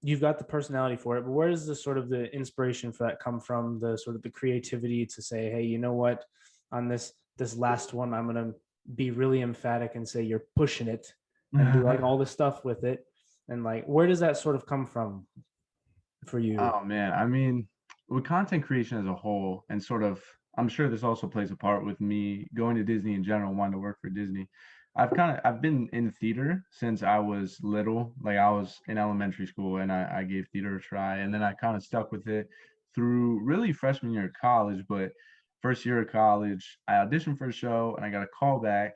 you've got the personality for it, but where does the sort of the inspiration for that come from? The sort of the creativity to say, hey, you know what, on this last one, I'm gonna be really emphatic and say you're pushing it and do like all this stuff with it. And like, where does that sort of come from for you? Oh man, I mean, with content creation as a whole, and sort of, I'm sure this also plays a part with me going to Disney in general, wanting to work for Disney. I've been in theater since I was little. Like I was in elementary school and I gave theater a try, and then I kind of stuck with it through really freshman year of college. But first year of college, I auditioned for a show and I got a call back,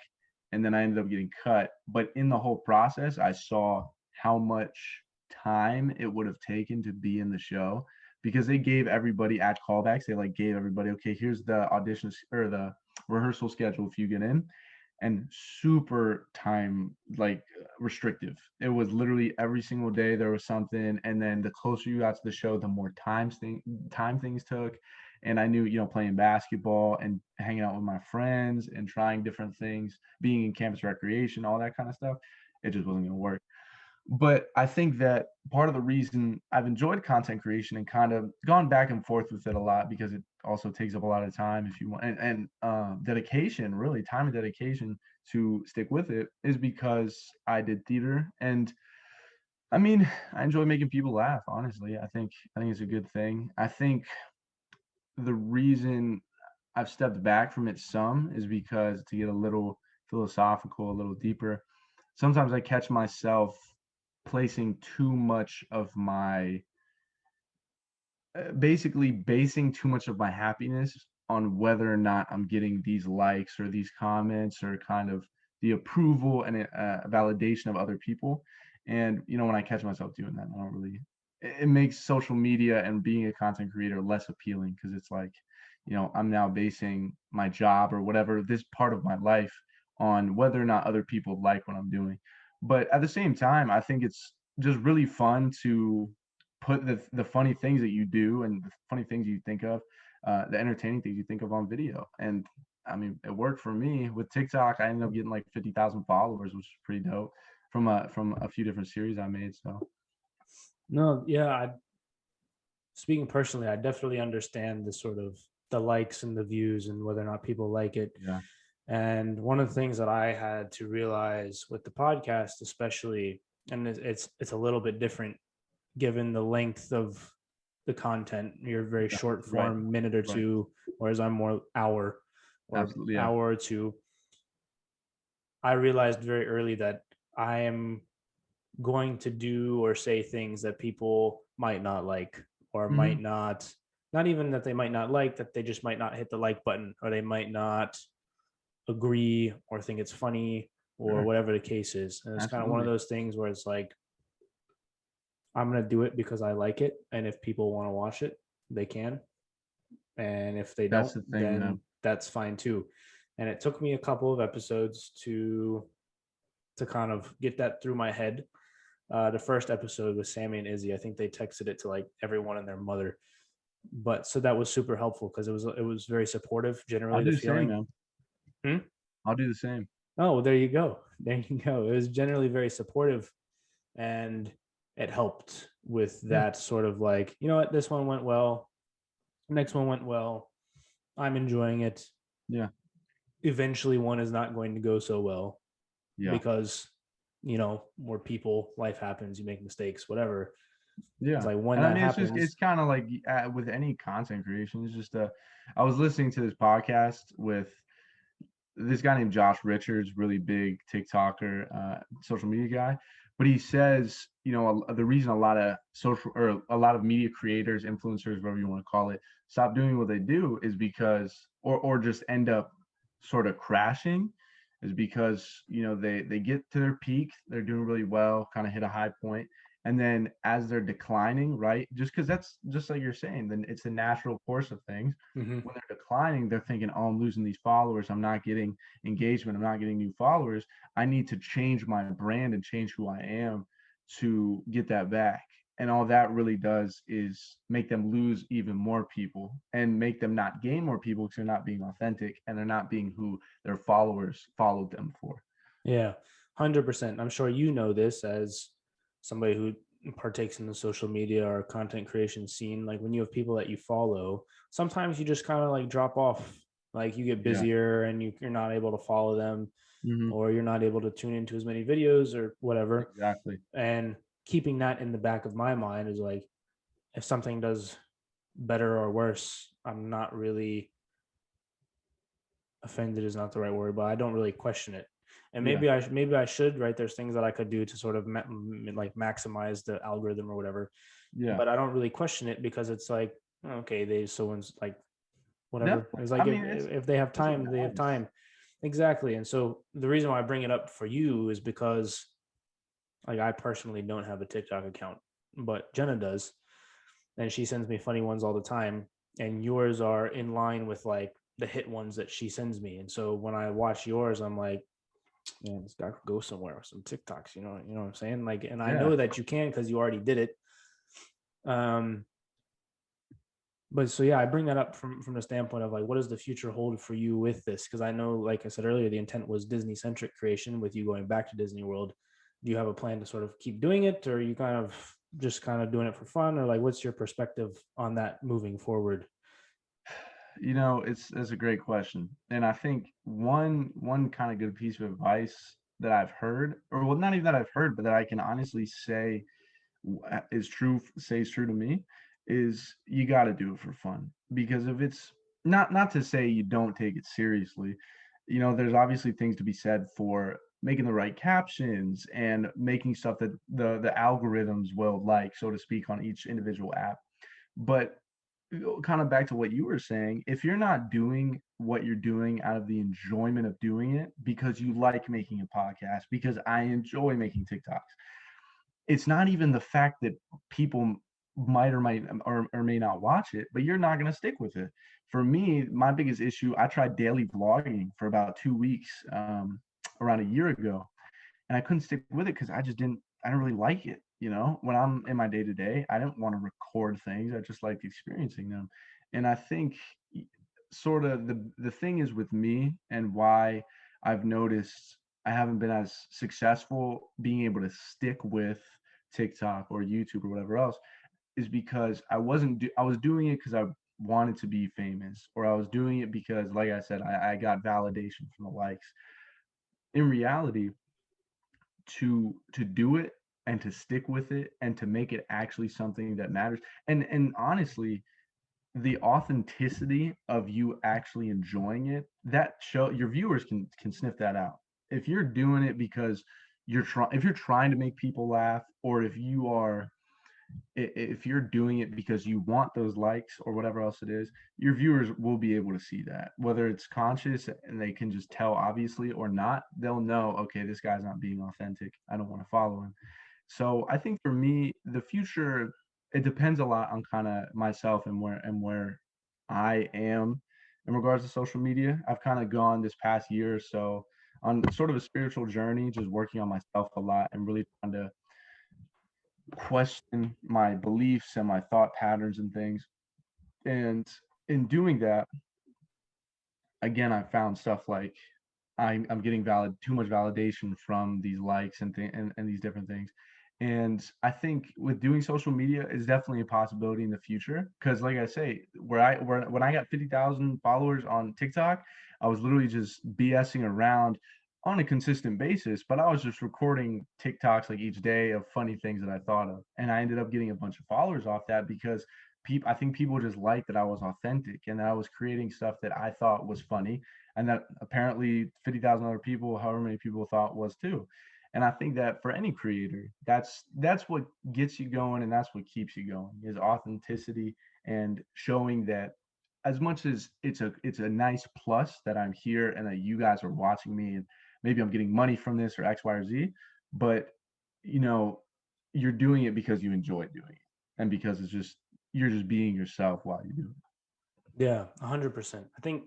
and then I ended up getting cut. But in the whole process, I saw how much time it would have taken to be in the show because they gave everybody at callbacks, they like gave everybody, okay, here's the auditions or the rehearsal schedule if you get in, and super time like restrictive. It was literally every single day there was something, and then the closer you got to the show, the more time things took. And I knew, playing basketball and hanging out with my friends and trying different things, being in campus recreation, all that kind of stuff, it just wasn't going to work. But I think that part of the reason I've enjoyed content creation and kind of gone back and forth with it a lot, because it also takes up a lot of time if you want, and dedication, really time and dedication to stick with it, is because I did theater. And I mean, I enjoy making people laugh, honestly. I think it's a good thing. I think the reason I've stepped back from it some is because, to get a little philosophical, a little deeper, sometimes I catch myself placing too much of my basically basing too much of my happiness on whether or not I'm getting these likes or these comments or kind of the approval and validation of other people. And when I catch myself doing that, I don't really. It makes social media and being a content creator less appealing, because it's like, I'm now basing my job or whatever, this part of my life, on whether or not other people like what I'm doing. But at the same time, I think it's just really fun to put the funny things that you do and the funny things you think of, the entertaining things you think of on video. And I mean, it worked for me with TikTok. I ended up getting like 50,000 followers, which is pretty dope from a few different series I made. So No, yeah, speaking personally, I definitely understand the sort of the likes and the views and whether or not people like it. yeah. And one of the things that I had to realize with the podcast, especially, and it's a little bit different given the length of the content. You're very Yeah, short right, form, minute or right. two, whereas I'm more Absolutely, yeah. hour or two. I realized very early that I am going to do or say things that people might not like or might Mhm. not even that they might not like, that they just might not hit the like button or they might not agree or think it's funny or Sure, whatever the case is. And it's kind of one of absolutely. those things where it's like, I'm going to do it because I like it. And if people want to watch it, they can. And if they That's don't, the thing, then that's fine too. And it took me a couple of episodes to kind of get that through my head. The first episode was Sammy and Izzy. I think they texted it to like everyone and their mother. But so that was super helpful because it was very supportive. I'll Generally, do the the same, feeling. man. Hmm? I'll do the same. Oh, well, there you go. There you go. It was generally very supportive, and it helped with Yeah, that sort of like, you know what, this one went well, next one went well. I'm enjoying it. yeah, Eventually, one is not going to go so well yeah, because more people, life happens, you make mistakes, whatever. It's yeah. like when And I that mean, it's happens. kind of like, with any content creation, it's just I was listening to this podcast with this guy named Josh Richards, really big TikToker, social media guy. But he says, the reason a lot of social or a lot of media creators, influencers, whatever you want to call it, stop doing what they do is because, or just end up sort of crashing, is because they get to their peak, they're doing really well, kind of hit a high point, and then as they're declining, right, just because that's just like you're saying, then it's the natural course of things. Mhm. When they're declining, they're thinking, oh, I'm losing these followers, I'm not getting engagement, I'm not getting new followers, I need to change my brand and change who I am to get that back. And all that really does is make them lose even more people and make them not gain more people, because they're not being authentic and they're not being who their followers followed them for. Yeah, 100%. I'm sure you know this as somebody who partakes in the social media or content creation scene, like when you have people that you follow, sometimes you just kind of like drop off, like you get Yeah. busier and you're not able to follow them, Hmm. or you're not able to tune into as many videos or whatever. Exactly. And keeping that in the back of my mind is like, if something does better or worse, I'm not really offended is not the right word, but I don't really question it. And Yeah. maybe I should, right? There's things that I could do to sort of like maximize the algorithm or whatever, Yeah. but I don't really question it because it's like, okay, they someone's like whatever. Definitely. It's I like mean, if they have it's a time, they have balance. time. Exactly. And so the reason why I bring it up for you is because like I personally don't have a TikTok account, but Jenna does, and she sends me funny ones all the time. And yours are in line with like the hit ones that she sends me. And so when I watch yours, I'm like, man, this guy could go somewhere with some TikToks. You know what I'm saying? Like, and I Yeah. know that you can because you already did it. Um, but so yeah, I bring that up from the standpoint of like, what does the future hold for you with this? Because I know, like I said earlier, the intent was Disney centric creation with you going back to Disney World. Do you have a plan to sort of keep doing it, or are you kind of just kind of doing it for fun, or like what's your perspective on that moving forward? It's a great question, and I think one kind of good piece of advice that I've heard, or well, not even that I've heard, but that I can honestly say is true to me, is you got to do it for fun. Because if it's not to say you don't take it seriously, there's obviously things to be said for making the right captions and making stuff that the algorithms will like, so to speak, on each individual app. But kind of back to what you were saying, if you're not doing what you're doing out of the enjoyment of doing it because you like making a podcast, because I enjoy making TikToks, it's not even the fact that people might or may not watch it, but you're not going to stick with it. For me, my biggest issue, I tried daily vlogging for about 2 weeks, around a year ago, and I couldn't stick with it because I didn't really like it. When I'm in my day to day, I didn't want to record things. I just liked experiencing them. And I think sort of the thing is with me, and why I've noticed I haven't been as successful being able to stick with TikTok or YouTube or whatever else, is because I was doing it because I wanted to be famous, or I was doing it because, like I said, I got validation from the likes. In reality, to do it and to stick with it and to make it actually something that matters, and honestly, the authenticity of you actually enjoying it, that show your viewers can sniff that out. If you're doing it because if you're trying to make people laugh, or if you're doing it because you want those likes or whatever else it is, your viewers will be able to see that. Whether it's conscious and they can just tell obviously, or not, they'll know, okay, this guy's not being authentic, I don't want to follow him. So I think for me, the future, it depends a lot on kind of myself and where I am in regards to social media. I've kind of gone this past year or so on sort of a spiritual journey, just working on myself a lot and really trying to question my beliefs and my thought patterns and things. And in doing that, again, I found stuff like I'm getting too much validation from these likes and these different things. And I think with doing social media is definitely a possibility in the future. Because like I say, when I got 50,000 followers on TikTok, I was literally just BSing around on a consistent basis, but I was just recording TikToks like each day of funny things that I thought of. And I ended up getting a bunch of followers off that because I think people just liked that I was authentic and that I was creating stuff that I thought was funny, and that apparently 50,000 other people, however many people, thought was too. And I think that for any creator, that's what gets you going, and that's what keeps you going, is authenticity, and showing that as much as it's a nice plus that I'm here and that you guys are watching me, and maybe I'm getting money from this or X, Y, or Z, but you know, you're doing it because you enjoy doing it, and because you're just being yourself while you do it. Yeah, 100%. I think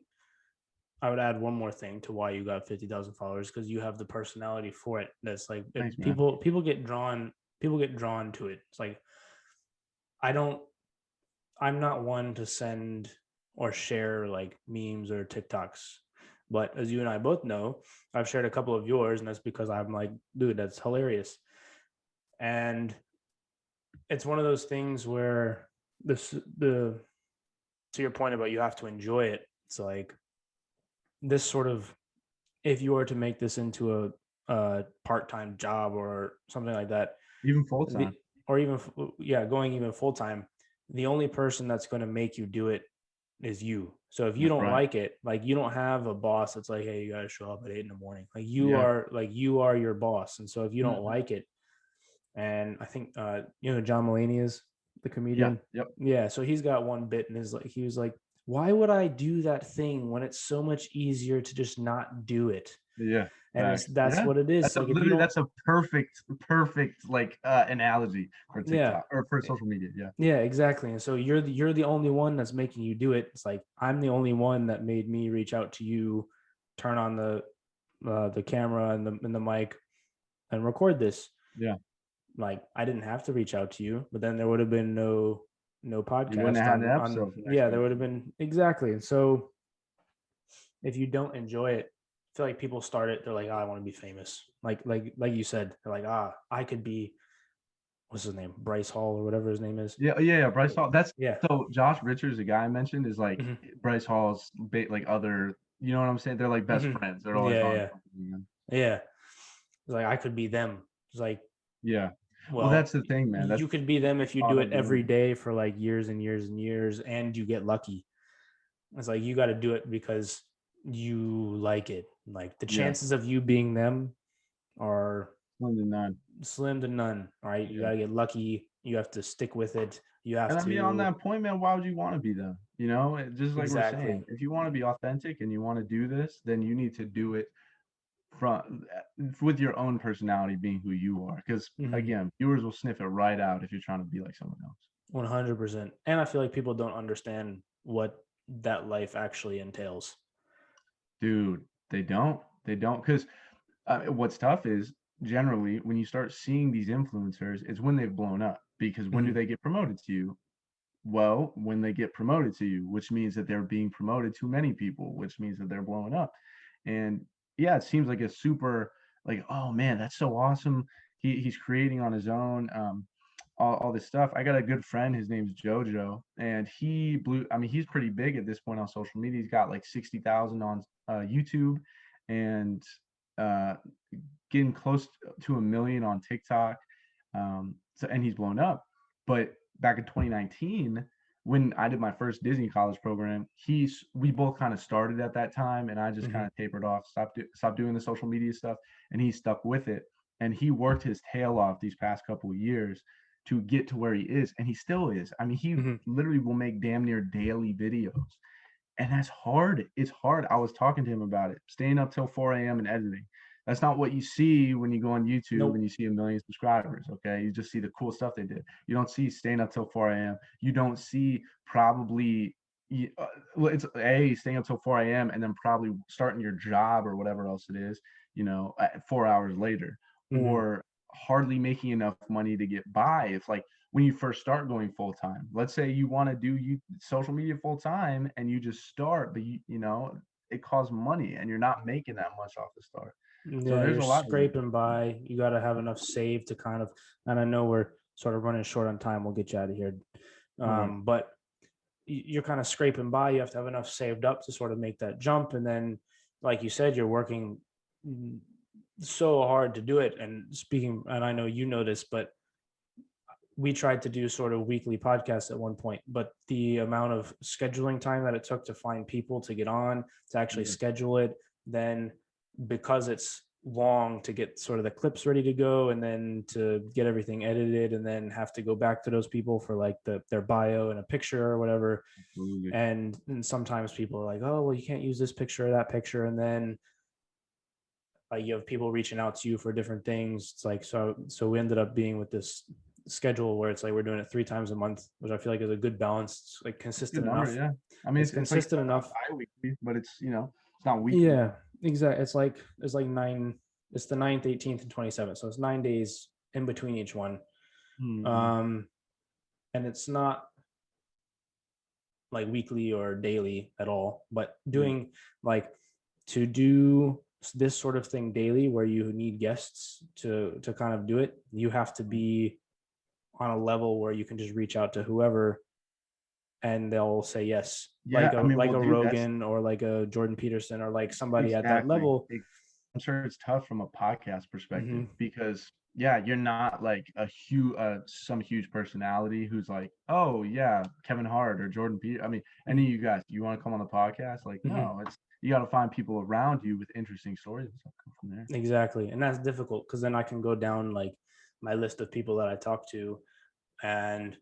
I would add one more thing to why you got 50,000 followers, because you have the personality for it. That's like Thanks, man. people get drawn to it. It's like I don't I'm not one to send or share like memes or TikToks. But as you and I both know, I've shared a couple of yours, and that's because I'm like, dude, that's hilarious. And it's one of those things where the to your point about you have to enjoy it. It's like this sort of, if you were to make this into a part-time job or something like that, Even full the time. or even yeah, going even full time, the only person that's going to make you do it is you. So if you That's don't right. like it, like you don't have a boss that's like, hey, you got to show up at 8 in the morning. Yeah. Like you are your boss. And so if you don't Mhm. like it, and I think you know John Mulaney is the Yeah. comedian. Yep. Yeah, so he's got one bit and is like he was like, why would I do that thing when it's so much easier to just not do it? Yeah. And it's Facts. that's Yeah. what it is. That's a Like if you literally don't, that's a perfect like analogy for yeah, TikTok or for social media. Yeah. yeah, exactly. And so you're the only one that's making you do it. It's like I'm the only one that made me reach out to you, turn on the camera and the mic and record this. Yeah. Like I didn't have to reach out to you, but then there would have been no You wouldn't podcast have had the on episode for next yeah, there week. would have been exactly. And so if you don't enjoy it, I feel like people start it, they're like, oh, I want to be famous. Like you said, they're like, I could be, what's his name? Bryce Hall or whatever his name is. Yeah, yeah, yeah. Bryce Hall. That's Yeah. so Josh Richards, the guy I mentioned, is like Hmm. Bryce Hall's like other. You know what I'm saying? They're like best Hmm. friends. They're always Yeah, on yeah, something. yeah. It's like I could be them. It's like, Yeah. Well, that's well, the thing, man. That's you could be them get if you caught do up it doing every it. day for like years and years and years, and you get lucky. It's like you got to do it because you like it. Like the Yeah. chances of you being them are Slim to none. slim to none. All right, you Yeah. got to get lucky. You have to stick with it. You have And I mean, on to that point, man, why would you want to be them? You know, just like we're saying, exactly. if you want to be authentic and you want to do this, then you need to do it from with your own personality being who you are. Because Mhm. again, viewers will sniff it right out if you're trying to be like someone else. 100%. And I feel like people don't understand what that life actually entails. Dude, they don't. They don't. Because what's tough is generally when you start seeing these influencers, it's when they've blown up. Because when do Mhm. they get promoted to you? Well, when they get promoted to you, which means that they're being promoted to many people, which means that they're blowing up. And yeah, it seems like a super like, oh man, that's so awesome. He's creating on his own. All this stuff. I got a good friend, his name's Jojo, and he blew. I mean, he's pretty big at this point on social media. He's got like 60,000 on YouTube, and uh, getting close to 1 million on TikTok. So and he's blown up. But back in 2019, when I did my first Disney college program, we both kind of started at that time, and I just kind Mhm. of tapered off, stopped doing the social media stuff, and he stuck with it, and he worked his tail off these past couple of years to get to where he is, and he still is. I mean, he Mhm. literally will make damn near daily videos, and that's hard. It's hard. I was talking to him about it, staying up till 4 a.m. and editing. That's not what you see when you go on YouTube and Nope. you see 1 million subscribers. Okay, you just see the cool stuff they did. You don't see staying up till 4 a.m. You don't see probably well, it's staying up till 4 a.m. and then probably starting your job or whatever else it is, 4 hours later, Mhm. or hardly making enough money to get by. If like when you first start going full time, let's say you want to do social media full time and you just start, but it costs money and you're not making that much off the start. So Yeah, there's you're a lot that goes scraping by. You got to have enough saved to kind of, and I know we're sort of running short on time. We'll get you out of here. no worries. But you're kind of scraping by. You have to have enough saved up to sort of make that jump. And then, like you said, you're working so hard to do it. And speaking, and I know you know this, but we tried to do sort of weekly podcasts at one point, but the amount of scheduling time that it took to find people to get on, to actually Yeah, schedule it, then because it's long to get sort of the clips ready to go and then to get everything edited and then have to go back to those people for like their bio and a picture or whatever. absolutely. And sometimes people are like, oh, well, you can't use this picture or that picture. And then like you have people reaching out to you for different things. It's like, so we ended up being with this schedule where it's like we're doing it 3 times a month, which I feel like is a good balance. It's like That's a good consistent number. enough. Yeah. I mean, It's it's like consistent enough. bi-weekly, but it's not weekly. Yeah, exactly. It's like nine. It's the 9th, 18th, and 27th. So it's 9 days in between each one. Mm-hmm. Um, and it's not like weekly or daily at all, but Yeah. doing like to do this sort of thing daily where you need guests to kind of do it, you have to be on a level where you can just reach out to whoever and they'll say yes, Yeah, I mean, like well, a dude, that's Rogan or like a Jordan Peterson or like somebody at that exactly. level. I'm sure it's tough from a podcast Hmm. perspective because yeah, you're not like a huge some huge personality who's like, oh yeah, Kevin Hart or Jordan Peter. I mean, any of you guys, you want to come on the podcast? Like, Hmm. no, it's you got to find people around you with interesting stories and stuff come from there. Exactly. And that's difficult because then I can go down like my list of people that I talk to, and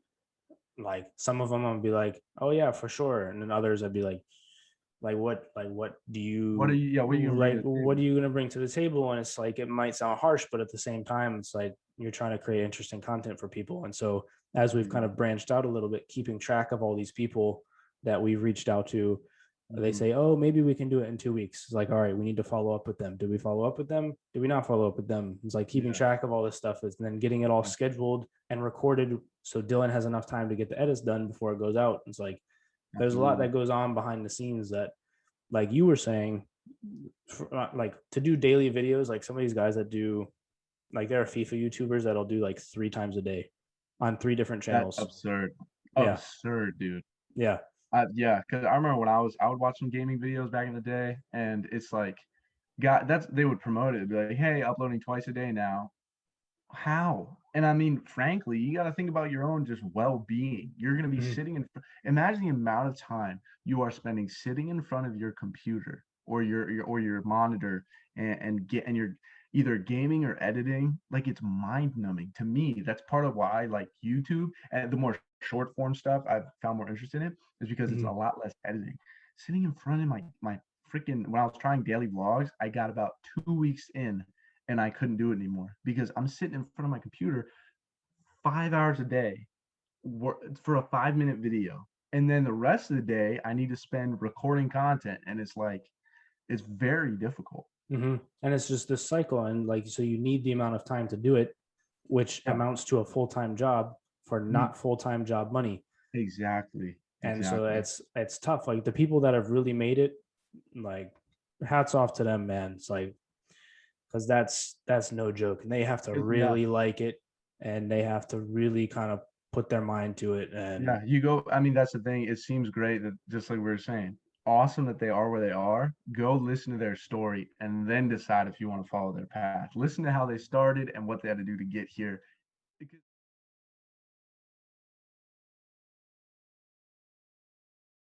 like some of them I'll be like, oh yeah, for sure. And then others I'd be like what do What are you you? Yeah, what are you gonna bring to like? the What are table? you going to bring to the table? And it's like, it might sound harsh, but at the same time, it's like you're trying to create interesting content for people. And so as we've kind of branched out a little bit, keeping track of all these people that we've reached out to, they Mhm. say, oh, maybe we can do it in 2 weeks. It's like, all right, we need to follow up with them. Did we follow up with them? Did we not follow up with them? It's like keeping Yeah, track of all this stuff is then getting it all yeah, scheduled and recorded so Dylan has enough time to get the edits done before it goes out. It's like there's a lot absolutely. that goes on behind the scenes that, like you were saying, like to do daily videos, like some of these guys that do, like there are FIFA YouTubers that'll do like 3 times a day on 3 different That's channels. absurd. Yeah. Absurd, dude. Yeah. Yeah, because I remember when I would watch some gaming videos back in the day, and it's like, God, that's they would promote it, be like, hey, uploading twice a day now. How? And I mean, frankly, you got to think about your own just well-being. You're going to be Mhm. sitting imagine the amount of time you are spending sitting in front of your computer or your monitor and you're either gaming or editing. Like it's mind-numbing to me. That's part of why I like YouTube and the more short form stuff I've found more interest in it is because it's a Mhm. lot less editing. Sitting in front of my freaking when I was trying daily vlogs, I got about 2 weeks in and I couldn't do it anymore because I'm sitting in front of my computer 5 hours a day for a 5 minute video. And then the rest of the day, I need to spend recording content. And it's like, it's very difficult. Mhm. And it's just this cycle, and like so you need the amount of time to do it, which Yeah. amounts to a full-time job for Mm, not full-time job money. exactly. And so Exactly. it's tough. Like the people that have really made it, like hats off to them, man. It's like because that's no joke, and they have to 'Cause, yeah. really like it, and they have to really kind of put their mind to it. And Yeah. You go, I mean, that's the thing. It seems great that just like we were saying, awesome that they are where they are. Go listen to their story and then decide if you want to follow their path. Listen to how they started and what they had to do to get here